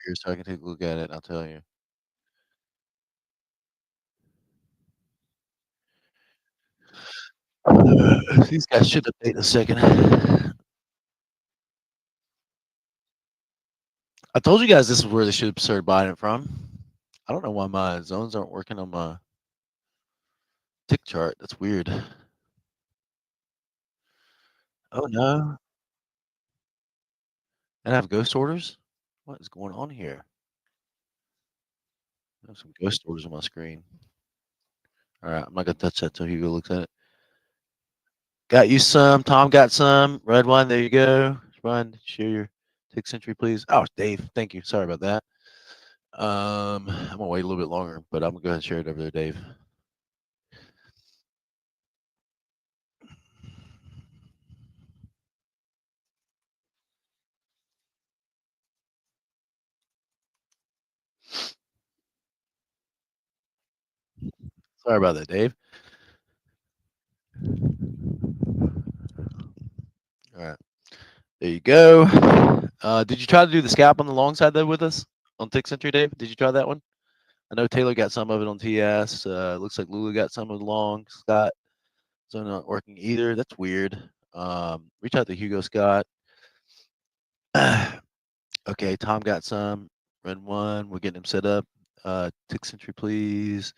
here so I can take a look at it, and I'll tell you. These guys should update in a second. I told you guys this is where they should have started buying it from. I don't know why my zones aren't working on my tick chart. That's weird. Oh no. And I have ghost orders? What is going on here? I have some ghost orders on my screen. Alright, I'm not gonna touch that till Hugo looks at it. Got you some. Tom got some. Red wine, there you go. Ryan, share your tick century, please. Oh, Dave, thank you. Sorry about that. I'm gonna wait a little bit longer, but I'm gonna go ahead and share it over there, Dave. Sorry about that, Dave. All right, there you go. Did you try to do the scalp on the long side though with us on Tick Century, Dave? Did you try that one? I know Taylor got some of it on TS. Looks like Lulu got some of the long. Scott, so not working either. That's weird. Reach out to Hugo Scott. Okay, Tom got some. Red one. We're getting him set up. Tick Century, please.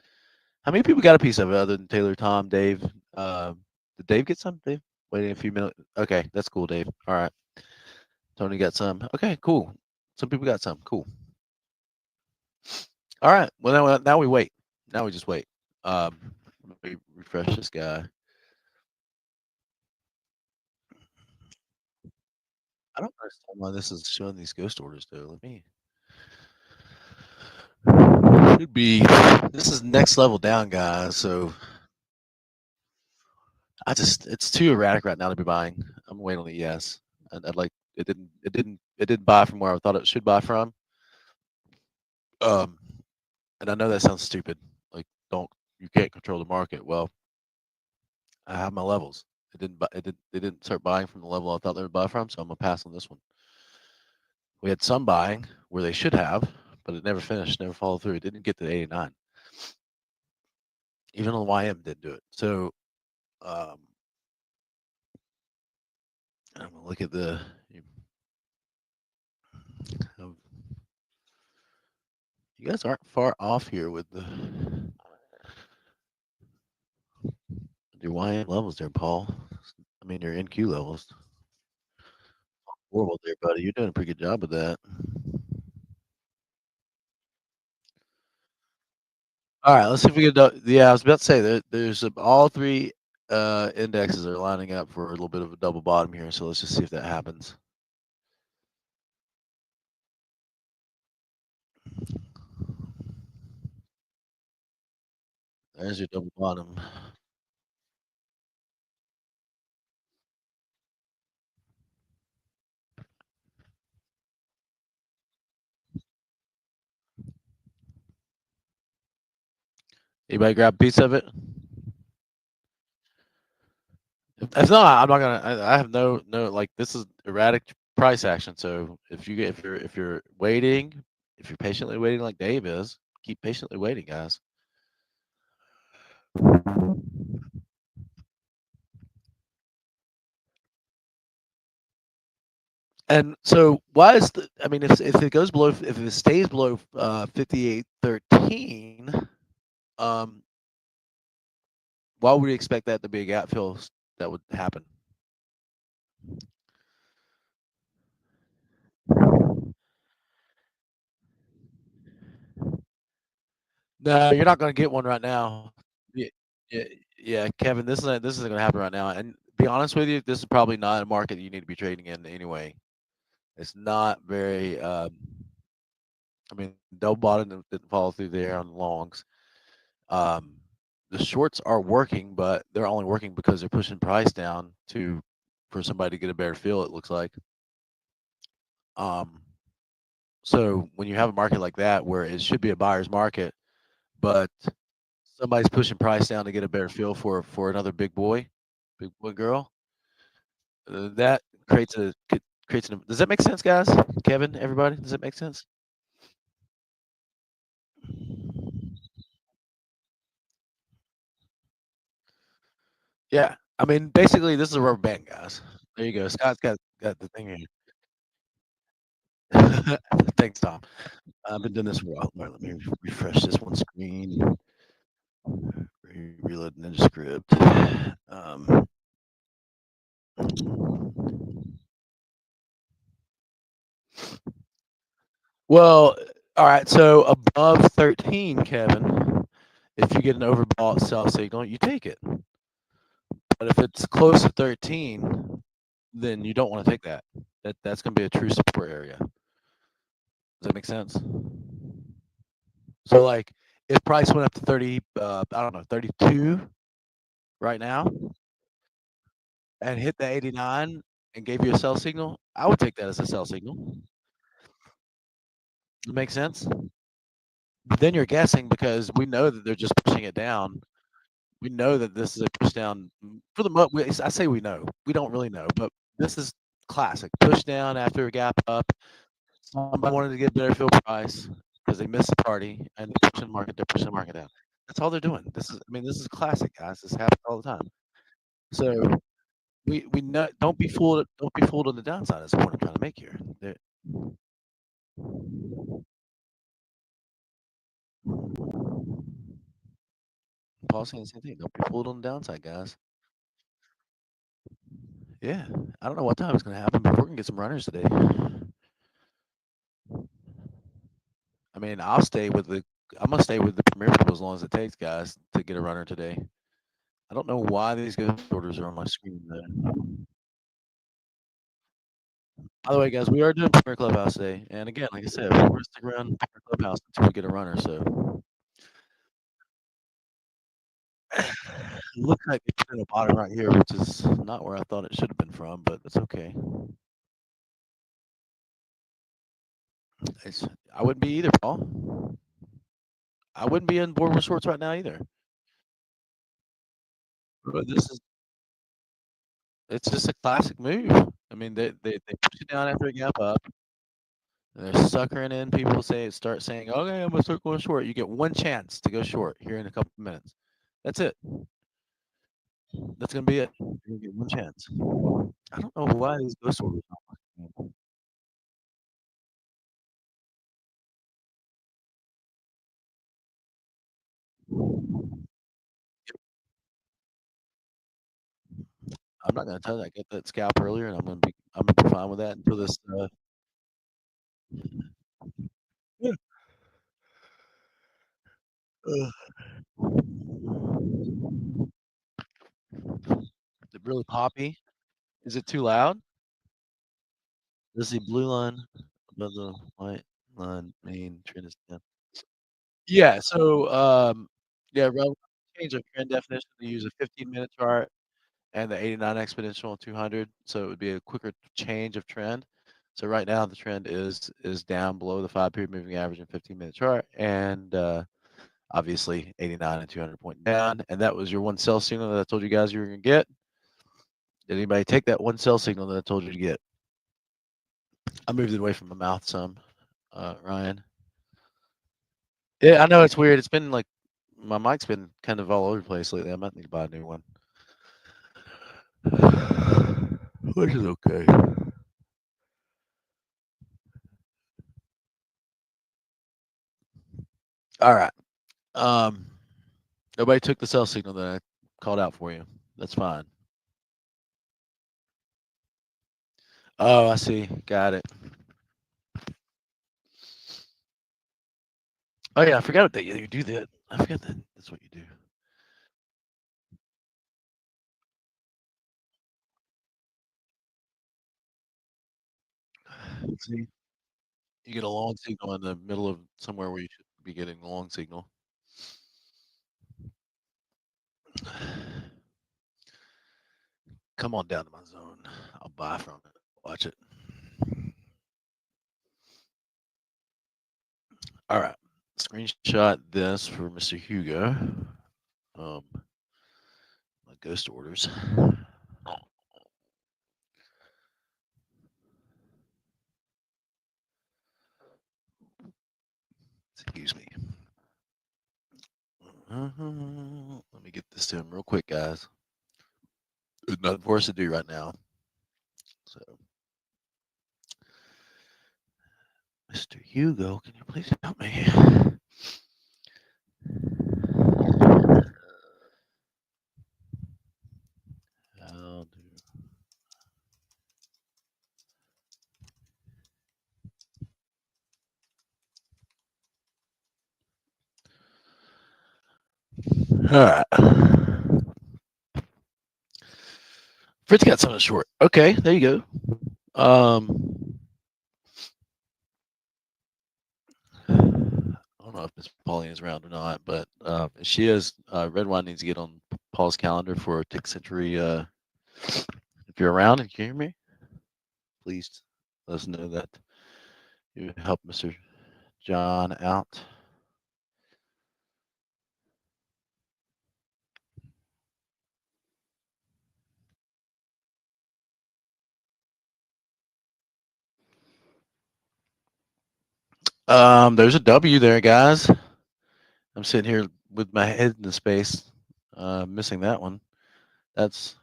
How many people got a piece of it other than Taylor, Tom, Dave? Did Dave get some? Dave, waiting a few minutes. Okay, that's cool, Dave. All right. Tony got some. Okay, cool. Some people got some. Cool. All right. Well, now we wait. Now we just wait. Let me refresh this guy. I don't understand why this is showing these ghost orders though. Let me. Should be. This is next level down, guys. So it's too erratic right now to be buying. I'm waiting on the yes. I'd like it didn't buy from where I thought it should buy from. Um, and I know that sounds stupid. Like, don't you can't control the market. Well, I have my levels. They didn't start buying from the level I thought they would buy from, so I'm gonna pass on this one. We had some buying where they should have, but it never finished, never followed through. It didn't get to 89. Even on the YM didn't do it. So um, I'm gonna look at the. Um, you guys aren't far off here with the your YM levels there, Paul. I mean your NQ levels. Horrible there, buddy. You're doing a pretty good job with that. All right, let's see if we can. Yeah, I was about to say there's all three indexes are lining up for a little bit of a double bottom here. So let's just see if that happens. There's your double bottom. Anybody grab a piece of it? If not, I'm not gonna. I have no like this is erratic price action. So if you're waiting, if you're patiently waiting like Dave is, keep patiently waiting, guys. And so why is the? I mean, if it goes below, if it stays below 58.13, um, why would we expect that to be a gap fill that would happen? No, you're not going to get one right now. Yeah, yeah, yeah, Kevin, this isn't going to happen right now. And be honest with you, this is probably not a market you need to be trading in anyway. It's not very. I mean, double bottom didn't follow through there on the longs. Um, the shorts are working, but they're only working because they're pushing price down to for somebody to get a better feel. It looks like. Um, so when you have a market like that where it should be a buyer's market, but somebody's pushing price down to get a better feel for another big boy girl, that creates a creates an. Does that make sense, guys? Kevin, everybody, does that make sense? Yeah. I mean, basically, this is a rubber band, guys. There you go. Scott's got the thing here. Thanks, Tom. I've been doing this for a while. All right, let me refresh this one screen. Reload Ninja Script. Well, all right. So above 13, Kevin, if you get an overbought sell signal, you take it. But if it's close to 13, then you don't want to take that. That's going to be a true support area. Does that make sense? So like, if price went up to 30, I don't know, 32 right now, and hit the 89 and gave you a sell signal, I would take that as a sell signal. It makes sense. But then you're guessing because we know that they're just pushing it down. We know that this is a push down for the most. I say we know. We don't really know, but this is classic push down after a gap up. Somebody wanted to get better field price because they missed the party and they're pushing the market. They're pushing the market down. That's all they're doing. This is classic, guys. This happens all the time. So we know. Don't be fooled. Don't be fooled on the downside. Is the point I'm trying to make here. Paul's saying the same thing. Don't be fooled on the downside, guys. Yeah, I don't know what time it's going to happen, but we're going to get some runners today. I mean, I'm gonna stay with the Premier Pool as long as it takes, guys, to get a runner today. I don't know why these ghost orders are on my screen there. By the way, guys, we are doing Premier Clubhouse today, and again, like I said, we're gonna stick around Premier Clubhouse until we get a runner. So it looks like they put in a bottom right here, which is not where I thought it should have been from, but it's okay. It's, I wouldn't be either, Paul. I wouldn't be on board with shorts right now either. But this is it's just a classic move. I mean, they push it down after a gap up. They're suckering in. People start saying, "Okay, I'm gonna start going short." You get one chance to go short here in a couple of minutes. That's it. That's gonna be it. You're gonna get one chance. I don't know why these ghost orders. I'm not gonna tell you. I get that scalp earlier, and I'm gonna be fine with that until this. Yeah. Is it really poppy? Is it too loud? This is the blue line above the white line. Main trend is down. Yeah. So yeah, relative change of trend definition. To use a 15-minute chart and the 89 exponential 200, so it would be a quicker change of trend. So right now the trend is down below the 5-period moving average and 15-minute chart, and obviously 89 and 200 point down. And that was your one sell signal that I told you guys you were gonna get. Did anybody take that one sell signal that I told you to get? I moved it away from my mouth some, Ryan. Yeah, I know it's weird. It's been like my mic's been kind of all over the place lately. I might need to buy a new one, which is okay. All right. Um, Nobody took the sell signal that I called out for you. That's fine. Oh, I see. Got it. Oh yeah, I forgot that you do that. I forgot that that's what you do. See, you get a long signal in the middle of somewhere where you should be getting a long signal. Come on down to my zone. I'll buy from it. Watch it. All right. Screenshot this for Mr. Hugo. Um, my ghost orders. Excuse me. Let me get this to him real quick, guys. There's nothing for us to do right now. So, Mr. Hugo, can you please help me? How do All right. Fritz got something short. Okay, there you go. I don't know if Miss Pauline is around or not, but if she is, Red Wine needs to get on Paul's calendar for Tick Century. If you're around and you can hear me, please let us know that you help Mr. John out. There's a W there, guys. I'm sitting here with my head in the space, missing that one. That's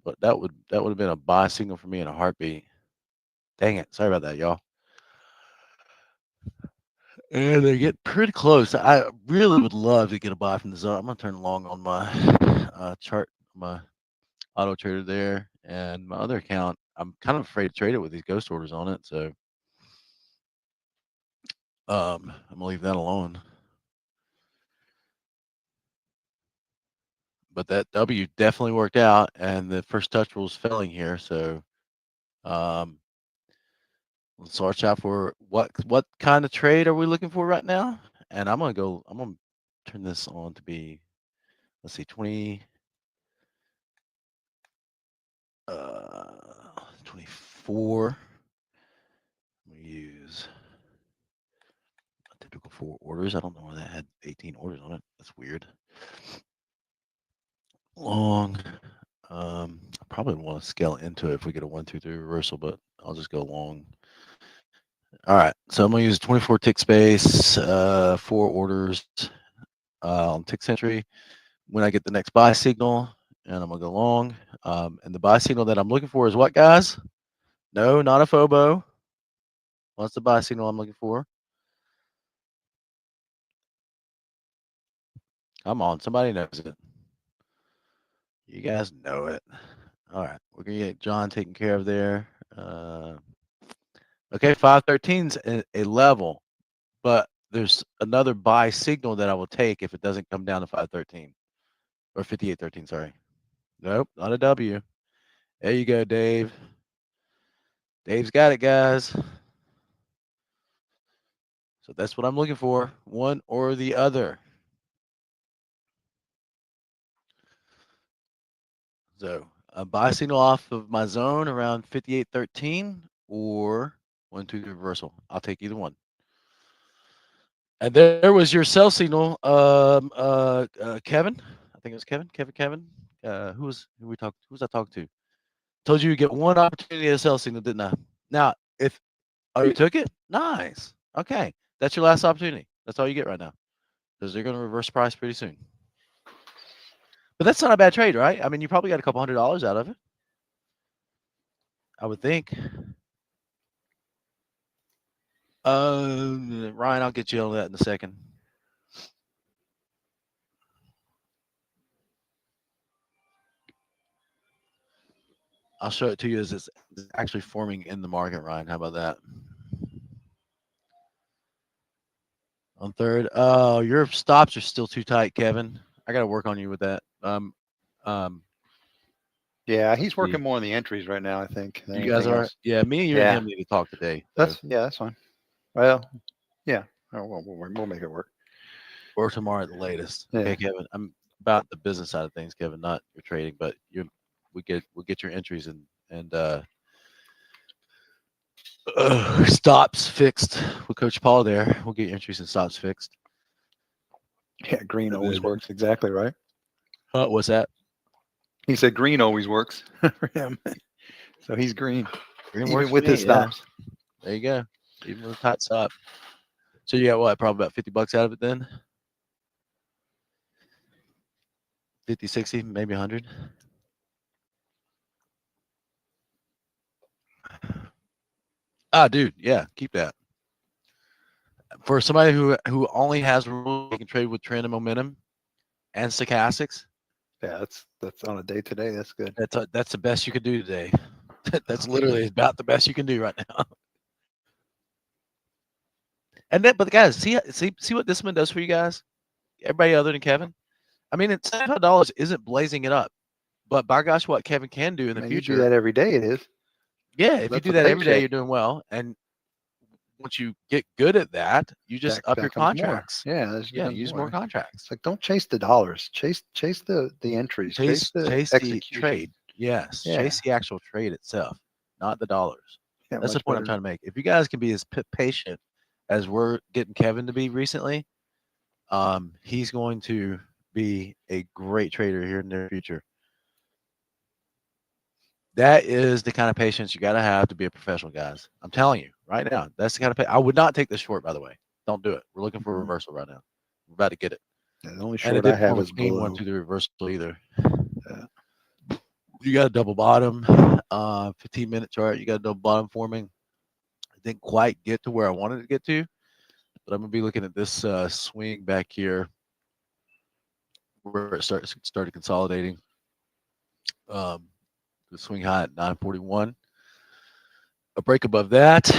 but that would have been a buy signal for me in a heartbeat. Dang it! Sorry about that, y'all. And they get pretty close. I really would love to get a buy from the zone. I'm gonna turn long on my chart, my auto trader there, and my other account. I'm kind of afraid to trade it with these ghost orders on it, so I'm gonna leave that alone. But that W definitely worked out, and the first touch was failing here, so um, let's watch out for what kind of trade are we looking for right now? And I'm gonna turn this on to be, let's see, 24. I'm gonna use a typical 4 orders. I don't know why that had 18 orders on it. That's weird. Long. I probably want to scale into it if we get a 1, 2, 3 reversal, but I'll just go long. All right, so I'm gonna use 24 tick space, 4 orders on Tick Century. When I get the next buy signal, and I'm gonna go long. And the buy signal that I'm looking for is what, guys? No, not a FOBO. What's the buy signal I'm looking for? Come on, somebody knows it. You guys know it. All right, we're gonna get John taken care of there. Okay, 513's a level, but there's another buy signal that I will take if it doesn't come down to 513 or 5813. Sorry. Nope, not a W. There you go, Dave. Dave's got it, guys. So that's what I'm looking for, one or the other. So a buy signal off of my zone around 5813 or 1, 2, 3 reversal. I'll take either one. And there was your sell signal, Kevin. I think it was Kevin. Who was I talking to? Told you get one opportunity to sell signal, didn't I? Now, if you took it, nice. Okay, that's your last opportunity. That's all you get right now, because they're going to reverse price pretty soon. But that's not a bad trade, right? I mean, you probably got a couple $100 out of it, I would think. Ryan, I'll get you on that in a second. I'll show it to you as it's actually forming in the market, Ryan. How about that? On third. Oh, your stops are still too tight, Kevin. I got to work on you with that. Yeah, he's working more on the entries right now, I think. You guys are? Else. Yeah, me and you and him need to talk today. So. That's fine. Well, yeah, we'll make it work. Or tomorrow at the latest. Yeah. Okay, Kevin. I'm about the business side of things, Kevin, not your trading, but we'll get your entries and stops fixed with Coach Paul there. We'll get your entries and stops fixed. Yeah, green always works. Exactly right. What's that? He said green always works for him. So he's green. Green even with his stops. Yeah. There you go. Even with a tight stop. So you got what? Probably about $50 out of it then? 50, 60, maybe 100. Ah, dude, yeah, keep that. For somebody who only has rules, they can trade with trend and momentum and stochastics. Yeah, that's on a day to day. That's good. That's the best you could do today. That's Okay. literally about the best you can do right now. And then, but guys, see what this one does for you guys. Everybody other than Kevin. I mean, it's $75 isn't blazing it up, but by gosh, what Kevin can do in the Man, you do future. that every day. It is. Yeah, if you That's do a that every day, paycheck. you're doing well. And once you get good at that, you just up your That comes more. contracts. Yeah, that Yeah, becomes use more more. contracts. It's like don't chase the dollars. Chase the entries. Chase the Chase the execution. trade. Yes, Yeah. chase the actual trade itself, not the dollars. Yeah, That's the much point I'm better. trying to make. If you guys can be as patient as we're getting Kevin to be recently, he's going to be a great trader here in the near future. That is the kind of patience you got to have to be a professional, guys. I'm telling you right now. That's the kind of I would not take this short, by the way. Don't do it. We're looking for a Mhm. reversal right now. We're about to get it. Yeah, the only And it short I didn't have form a is clean one below. to the reversal either. Yeah. You got a double bottom, 15-minute chart. You got a double bottom forming. I didn't quite get to where I wanted to get to, but I'm going to be looking at this swing back here where it started consolidating. The swing high at 941. A break above that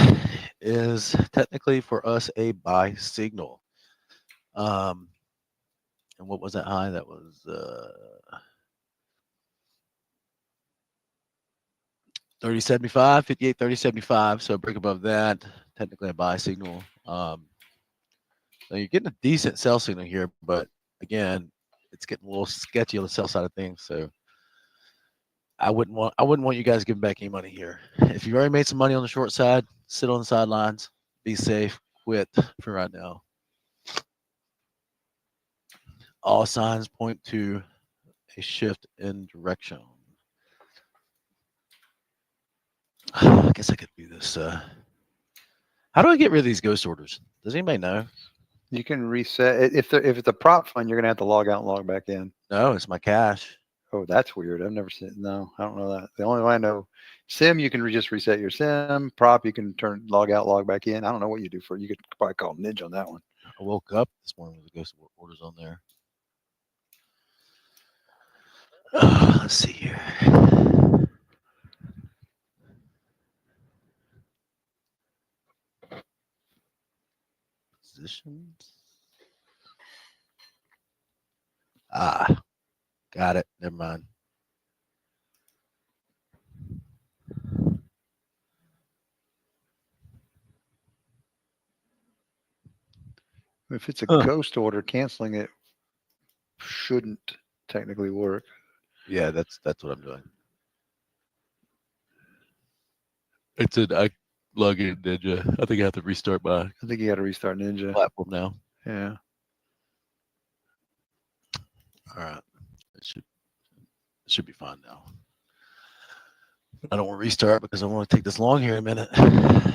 is technically for us a buy signal. And what was that high? That was 3075, 58, 3075. So a break above that, technically a buy signal. Now you're getting a decent sell signal here, but again, it's getting a little sketchy on the sell side of things. So I wouldn't want you guys giving back any money here. If you've already made some money on the short side, sit on the sidelines, be safe, quit for right now. All signs point to a shift in direction. I guess I could do this. How do I get rid of these ghost orders? Does anybody know? You can reset if it's a prop fund. You're gonna have to log out and log back in. No, it's my cash. Oh, that's weird. I've never seen. No, I don't know that. The only one I know, sim, you can just reset your sim. Prop, you can log out, log back in. I don't know what you do for. You could probably call Ninja on that one. I woke up this morning with the ghost orders on there. Let's see here. Positions. Got it. Never mind. If it's a Huh. ghost order, canceling it shouldn't technically work. Yeah, that's what I'm doing. It's an I log in Ninja. I think I have to restart my I think you got to restart Ninja. platform now. Yeah. All right. It should be fine now. I don't want to restart because I want to take this long here in a minute. I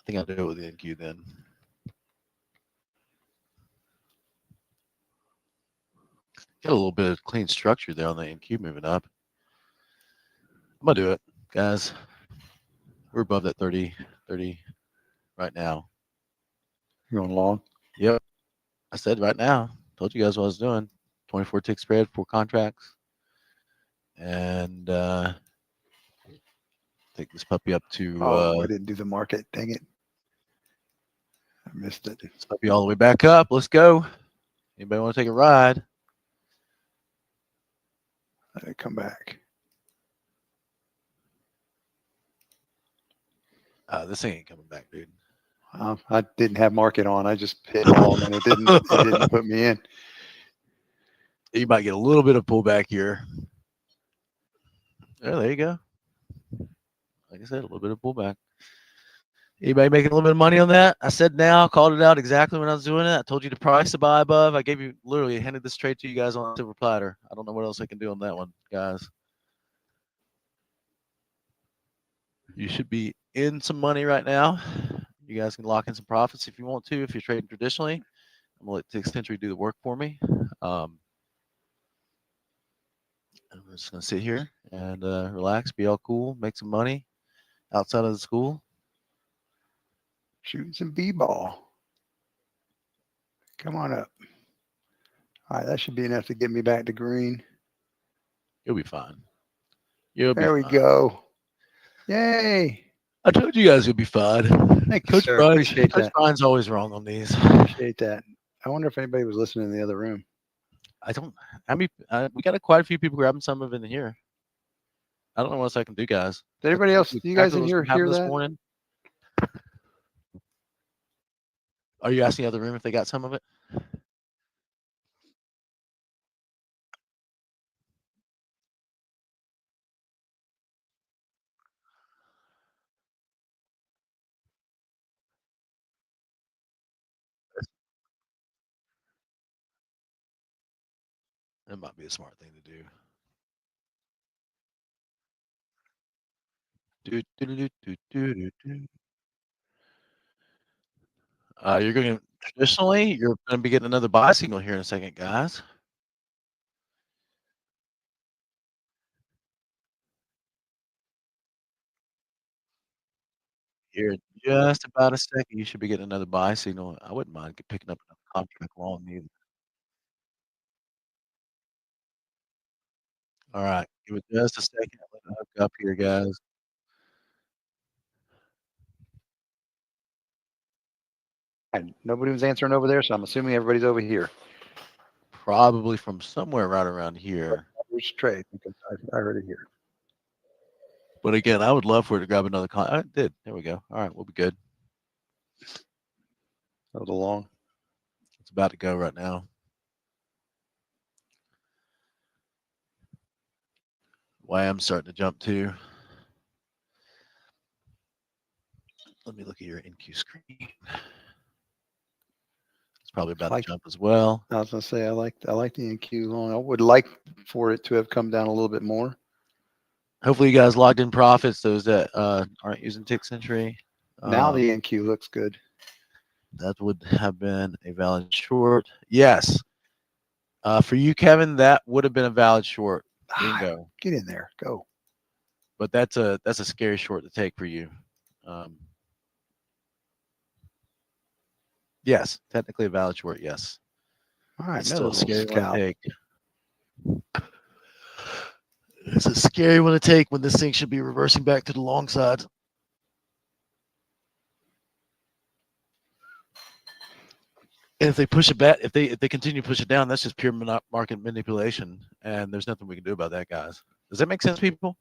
think I'll do it with the NQ then. Got a little bit of clean structure there on the NQ moving up. I'm going to do it, guys. We're above that 30 right now. You going long? Yep. I said right now. Told you guys what I was doing. 24 tick spread, 4 contracts. And take this puppy up to I didn't do the market. Dang it. I missed it. this puppy all the way back up. Let's go. Anybody want to take a ride? Let it come back. This thing ain't coming back, dude. I didn't have market on. I just hit long and it didn't put me in. You might get a little bit of pullback here. Oh, there you go. Like I said, a little bit of pullback. Anybody making a little bit of money on that? I said now, called it out exactly when I was doing it. I told you the price to buy above. I gave you literally handed this trade to you guys on a silver platter. I don't know what else I can do on that one, guys. You should be in some money right now. You guys can lock in some profits if you want to. If you're trading traditionally, I'm gonna let Tick Century do the work for me. I'm just gonna sit here and relax, be all cool, make some money. outside of the school. Shooting some b-ball. Come on up. All right, that should be enough to get me back to green. You'll be fine. You'll be There we fine. go. Yay. I told you guys you'll be fine. Thank you, Coach sir. Brian's, Appreciate Coach that. Brian's always wrong on these. Appreciate that. I wonder if anybody was listening in the other room. I don't. I mean, we got quite a few people grabbing some of it in here. I don't know what else I can do, guys. Did everybody else, With you guys in tacticals here we have hear this that? morning. Are you asking the other room if they got some of it? It might be a smart thing to do. Do, do, do, do, do, do, do. You're going to traditionally, you're going to be getting another buy signal here in a second, guys. Here in just about a second, you should be getting another buy signal. I wouldn't mind picking up another contract long either. All right, give it just a second. Let it hook up here, guys. And nobody was answering over there, so I'm assuming everybody's over here. Probably from somewhere right around here. Which trade? Because I heard it here. But again, I would love for it to grab another I did. There we go. All right, we'll be good. That was a long. It's about to go right now. Wham's starting to jump too. Let me look at your NQ screen. It's probably about to jump as well. I was gonna say I like the NQ long. I would like for it to have come down a little bit more. Hopefully, you guys logged in profits. Those that aren't using Tick Century. Now the NQ looks good. That would have been a valid short. Yes. For you, Kevin, that would have been a valid short. Bingo. Get in there. Go. But that's a scary short to take for you. Yes, technically a valid short. Yes. All right. It's still a scary one to take. It's a scary one to take when this thing should be reversing back to the long side. And if they push it back, if they continue to push it down, that's just pure market manipulation, and there's nothing we can do about that, guys. Does that make sense, people?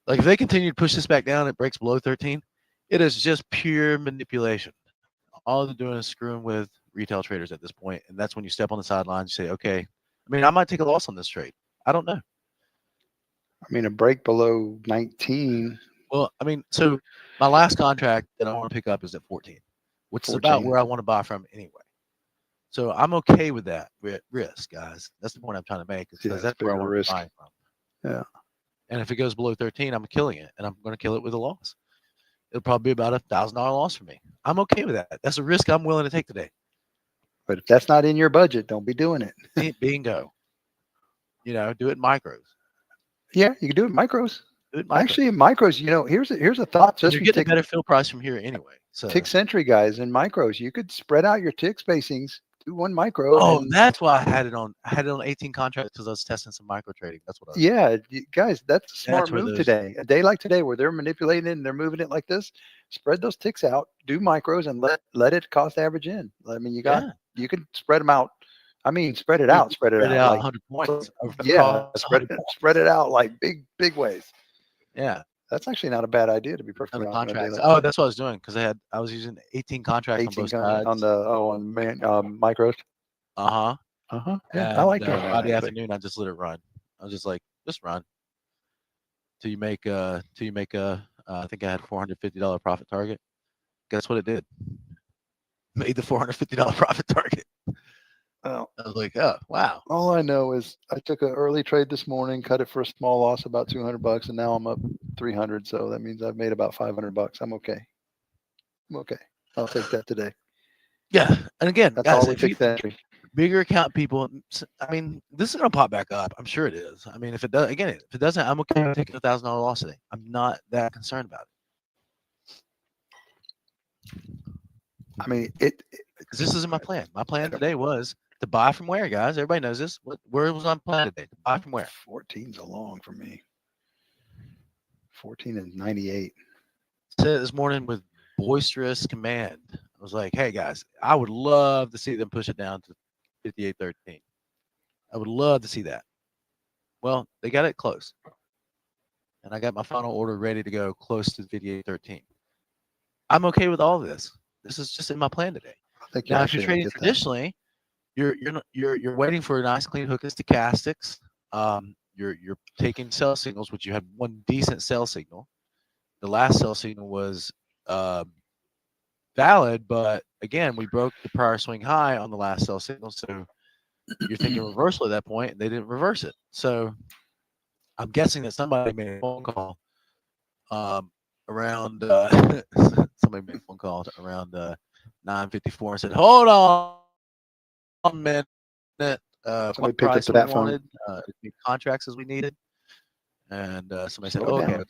Like if they continue to push this back down, it breaks below 13. It is just pure manipulation. All they're doing is screwing with retail traders at this point, and that's when you step on the sidelines. You say, "Okay, I mean, I might take a loss on this trade. I don't know." I mean, a break below 19. Well, I mean, so my last contract that I want to pick up is at 14, which is about where I want to buy from anyway. So I'm okay with that risk, guys. That's the point I'm trying to make. Because that's where I want to buy from. Yeah. And if it goes below 13, I'm killing it, and I'm going to kill it with a loss. It'll probably be about $1,000 loss for me. I'm okay with that. That's a risk I'm willing to take today. But if that's not in your budget, don't be doing it. Bingo. You know, do it in micros. Yeah, you can do it in micros. Do it in micros. Actually, in micros, you know, here's a thought. Just you get a better fill price from here anyway. So Tick Century guys in micros, you could spread out your tick spacings. Do one micro. Oh, that's why I had it on 18 contracts because I was testing some micro trading. That's what I was doing. Guys, that's a smart move today. A day like today where they're manipulating it and they're moving it like this, spread those ticks out, do micros and let it cost average in. I mean, you can spread them out. I mean, spread it out like, 100 points. Spread it out like big ways. Yeah. That's actually not a bad idea to be perfectly honest. Contracts. Oh, that's what I was doing because I was using 18 contracts on both sides. On micros. Yeah, I like that. Friday afternoon, I just let it run. I was just like, just run till you make I think I had $450 profit target. Guess what it did? Made the $450 profit target. Well, I was like, oh wow. All I know is I took an early trade this morning, cut it for a small loss, about $200, and now I'm up 300. So that means I've made about $500. I'm okay. I'll take that today. Yeah, and again, that's guys, all we take that. Bigger account people. I mean, this is gonna pop back up. I'm sure it is. I mean, if it does, again, if it doesn't, I'm okay with taking $1,000 loss today. I'm not that concerned about it. I mean, because this isn't my plan. My plan today was to buy from where, guys? Everybody knows this. Where was my plan today? To buy from where? 14's a long for me. 14 and 98. Said it this morning with boisterous command. I was like, hey, guys, I would love to see them push it down to 58.13. I would love to see that. Well, they got it close. And I got my final order ready to go close to 58.13. I'm okay with all of this. This is just in my plan today. Now, if you're trading traditionally, you're waiting for a nice clean hook and stochastics. You're taking sell signals, which you had one decent sell signal. The last sell signal was valid, but again, we broke the prior swing high on the last sell signal. So you're thinking reversal at that point, and they didn't reverse it. So I'm guessing that somebody made a phone call around somebody made a phone call around 9:54 and said, "Hold on a minute. What price we wanted? As many contracts as we needed." And somebody said, okay.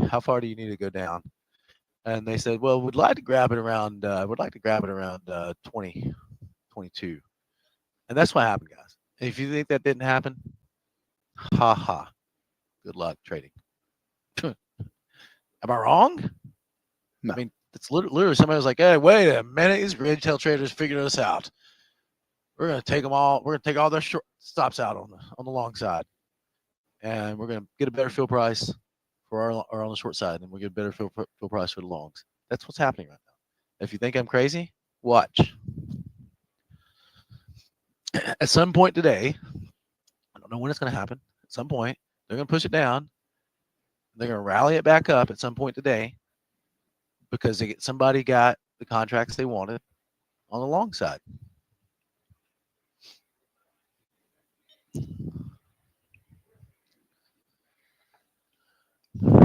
How far do you need to go down? And they said, well, we'd like to grab it around 20, 22. And that's what happened, guys. And if you think that didn't happen, ha ha. Good luck trading. Am I wrong? No. I mean, it's literally somebody was like, hey, wait a minute. These retail traders figured us out. We're going to take them all. We're going to take all their short stops out on the long side. And we're going to get a better fill price for our on the short side, and we'll get a better fill price for the longs. That's what's happening right now. If you think I'm crazy, watch. At some point today, I don't know when it's going to happen. At some point, they're going to push it down. They're going to rally it back up at some point today because somebody got the contracts they wanted on the long side.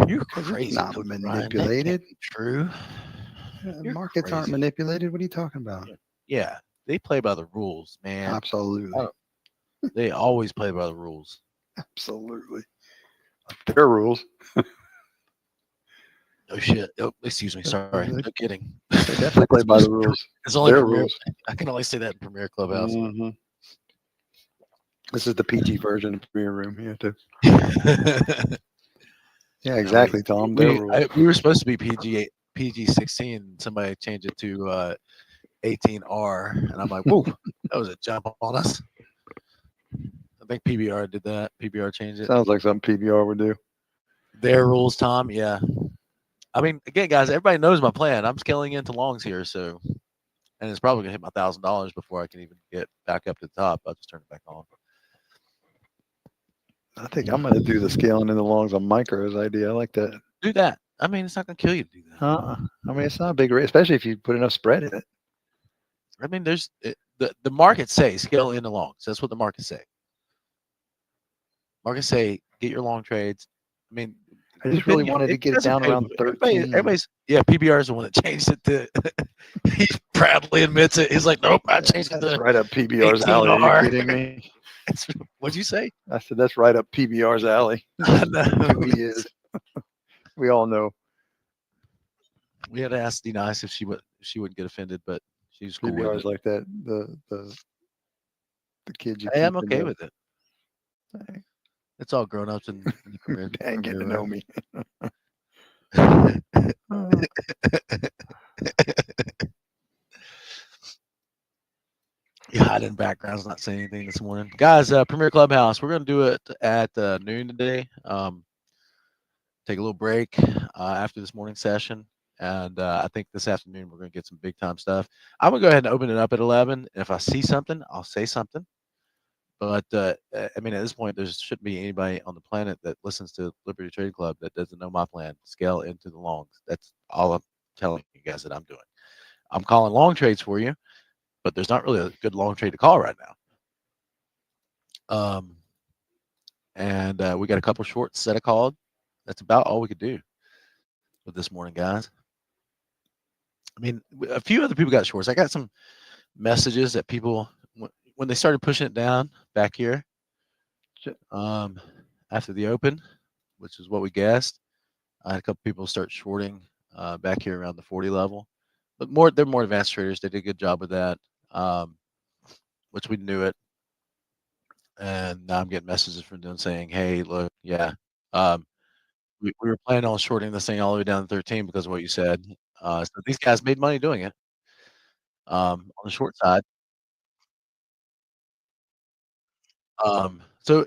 You're crazy. It's not manipulated. True. Markets aren't manipulated. What are you talking about? Yeah, they play by the rules, man. Absolutely. They always play by the rules. Absolutely. Their rules. Oh shit! Oh, excuse me. Sorry. No kidding. They definitely play by the rules. It's only their rules. I can only say that in Premier Clubhouse. Mm-hmm. This is the PG version of Premier Room here too. Yeah, exactly, Tom. We were supposed to be PG 16. Somebody changed it to 18R, and I'm like, whoa, that was a jump on us. I think PBR did that. PBR changed it. Sounds like something PBR would do. Their rules, Tom. Yeah. I mean, again, guys, everybody knows my plan. I'm scaling into longs here, so, and it's probably gonna hit my $1,000 before I can even get back up to the top. I'll just turn it back on. I think I'm gonna do the scaling in the longs on micros idea. I like that. Do that. I mean, it's not gonna kill you to do that. I mean, it's not a big risk, especially if you put enough spread in it. I mean, there's the markets say scale in the longs. That's what the markets say. Markets say get your long trades. I mean, I just really wanted to get it down around 13. Everybody's PBR is the one that changed it to. He proudly admits it. He's like, nope, I changed it to right up PBR's alley. Are you kidding me? What'd you say? I said that's right up PBR's alley. I know. Who he is. We all know. We had to ask D Nice if she wouldn't get offended, but she's cool. PBR's like that. The kids. Hey, I'm okay with it. It's all grown ups in the career. Dang, getting to know me. You hide in backgrounds, not saying anything this morning, guys. Premier Clubhouse. We're gonna do it at noon today. Take a little break after this morning session, and I think this afternoon we're gonna get some big time stuff. I'm gonna go ahead and open it up at 11. And if I see something, I'll say something. But I mean, at this point, there shouldn't be anybody on the planet that listens to Liberty Trading Club that doesn't know my plan. Scale into the longs. That's all I'm telling you guys that I'm doing. I'm calling long trades for you, but there's not really a good long trade to call right now. And we got a couple shorts that I called. That's about all we could do with this morning, guys. I mean, a few other people got shorts. I got some messages that people, when they started pushing it down back here after the open, which is what we guessed, I had a couple people start shorting back here around the 40 level. but they're more advanced traders. They did a good job with that, which we knew it. And now I'm getting messages from them saying, "Hey, look, yeah, um, we were planning on shorting this thing all the way down to 13 because of what you said." So these guys made money doing it on the short side. So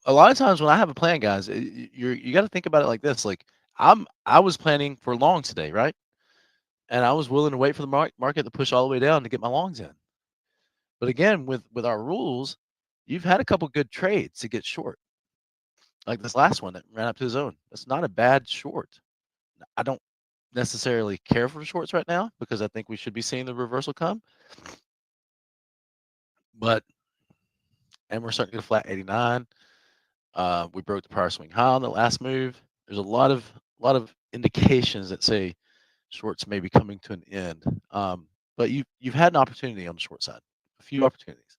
a lot of times when I have a plan, guys, you got to think about it like this. Like I was planning for longs today, right? And I was willing to wait for the market to push all the way down to get my longs in. But again, with our rules, you've had a couple good trades to get short, like this last one that ran up to the zone. That's not a bad short. I don't necessarily care for shorts right now because I think we should be seeing the reversal come. But and we're starting to get a flat 89. We broke the power swing high on the last move. There's a lot of indications that say shorts may be coming to an end. But you've had an opportunity on the short side, a few opportunities.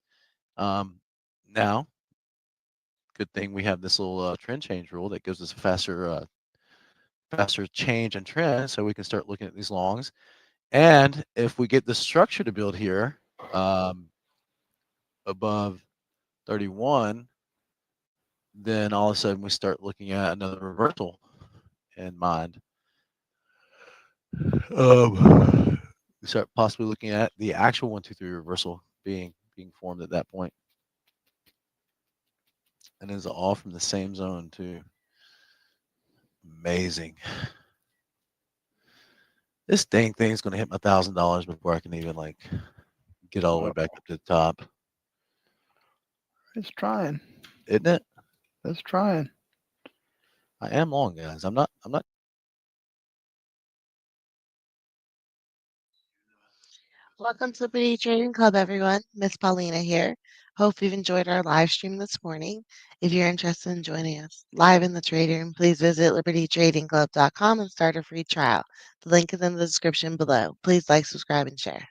Now, good thing we have this little trend change rule that gives us a faster change in trend, so we can start looking at these longs. And if we get the structure to build here above 31, then all of a sudden we start looking at another reversal in mind. We start possibly looking at the actual 1, 2, 3 reversal being formed at that point. And it's all from the same zone too. Amazing. This dang thing's gonna hit my $1,000 before I can even like get all the way back up to the top. It's trying, isn't it? It's trying. I am long, guys. I'm not. Welcome to Liberty Trading Club, everyone. Miss Paulina here. Hope you've enjoyed our live stream this morning. If you're interested in joining us live in the trade room, please visit libertytradingclub.com and start a free trial. The link is in the description below. Please like, subscribe, and share.